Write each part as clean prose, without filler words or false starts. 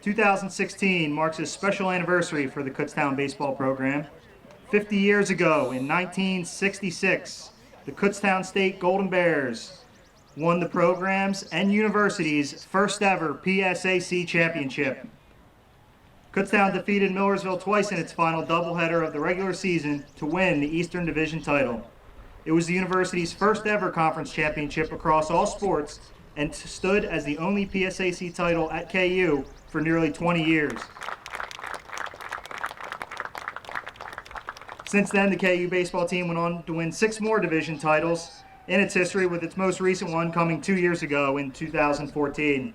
2016 marks a special anniversary for the Kutztown baseball program. 50 years ago, in 1966, the Kutztown State Golden Bears won the program's and university's first ever PSAC Championship. Kutztown defeated Millersville twice in its final doubleheader of the regular season to win the Eastern Division title. It was the university's first ever conference championship across all sports and stood as the only PSAC title at KU for nearly 20 years. Since then, the KU baseball team went on to win 6 more division titles in its history, with its most recent one coming 2 years ago in 2014.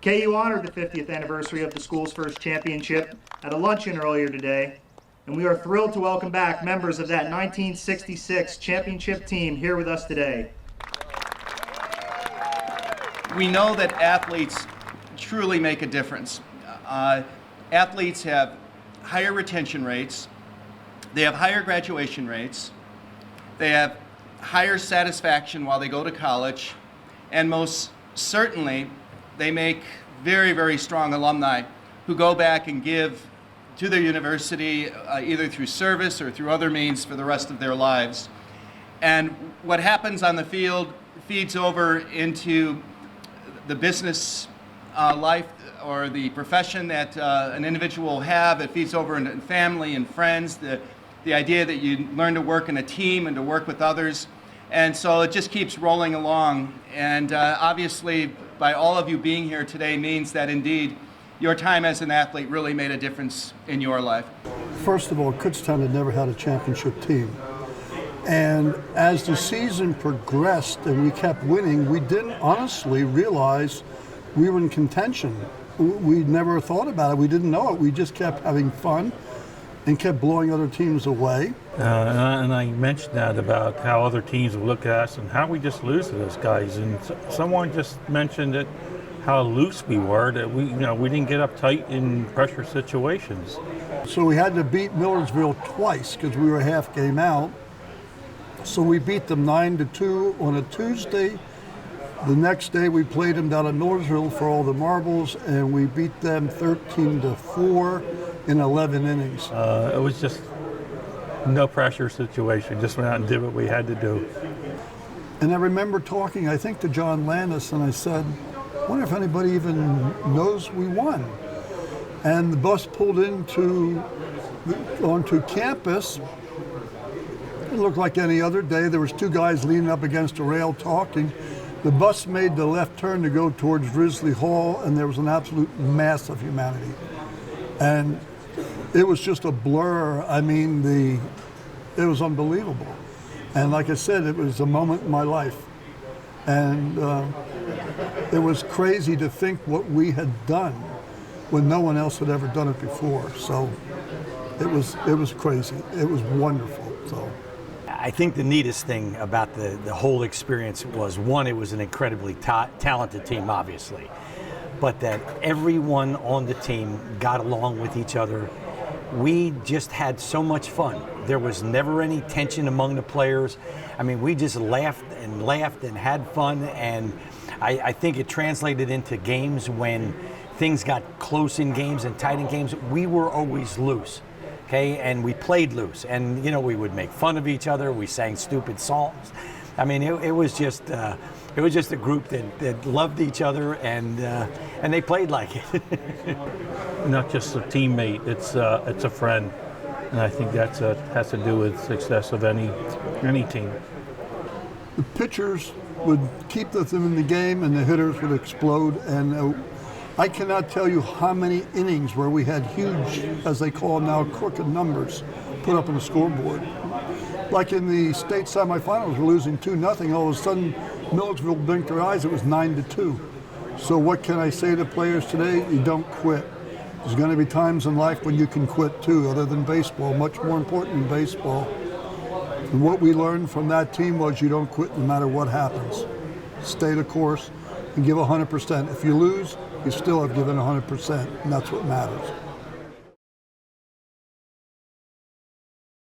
KU honored the 50th anniversary of the school's first championship at a luncheon earlier today, and we are thrilled to welcome back members of that 1966 championship team here with us today. We know that athletes truly make a difference. Athletes have higher retention rates, they have higher graduation rates, they have higher satisfaction while they go to college, and most certainly they make very, very strong alumni who go back and give to their university either through service or through other means for the rest of their lives. And what happens on the field feeds over into the business life or the profession that an individual will have. It feeds over into family and friends, the idea that you learn to work in a team and to work with others. And so it just keeps rolling along. And obviously, by all of you being here today means that indeed your time as an athlete really made a difference in your life. First of all, Kutztown had never had a championship team. And as the season progressed and we kept winning, we didn't honestly realize we were in contention. We never thought about it. We didn't know it. We just kept having fun and kept blowing other teams away. And I mentioned that about how other teams would look at us and how we just lose to those guys. And someone just mentioned it, how loose we were, that we didn't get uptight in pressure situations. So we had to beat Millersville twice because we were a half game out. So we beat them 9-2 on a Tuesday. The next day we played them down at Millersville for all the marbles, and we beat them 13-4 in 11 innings. It was just no pressure situation. Just went out and did what we had to do. And I remember talking, I think, to John Landis, and I said, I wonder if anybody even knows we won. And the bus pulled onto campus. It looked like any other day. There was 2 guys leaning up against a rail talking. The bus made the left turn to go towards Risley Hall, and there was an absolute mass of humanity. And it was just a blur. I mean, it was unbelievable. And like I said, it was a moment in my life. And it was crazy to think what we had done when no one else had ever done it before. So it was crazy. It was wonderful. So I think the neatest thing about the whole experience was, one, it was an incredibly talented team, obviously, but that everyone on the team got along with each other. We just had so much fun. There was never any tension among the players. I mean, we just laughed and had fun, and I think it translated into games when things got close in games and tight in games. We were always loose. Okay, and we played loose, and we would make fun of each other. We sang stupid songs. I mean, it was just a group that loved each other, and they played like it. Not just a teammate; it's a friend, and I think that has to do with success of any team. The pitchers would keep them in the game, and the hitters would explode. And I cannot tell you how many innings where we had huge, as they call them now, crooked numbers put up on the scoreboard. Like in the state semifinals, we're losing 2-0. All of a sudden, Millersville blinked their eyes. It was 9-2. So what can I say to players today? You don't quit. There's going to be times in life when you can quit too, other than baseball, much more important than baseball. And what we learned from that team was you don't quit no matter what happens. Stay the course and give 100%. If you lose, you still have given 100%, and that's what matters.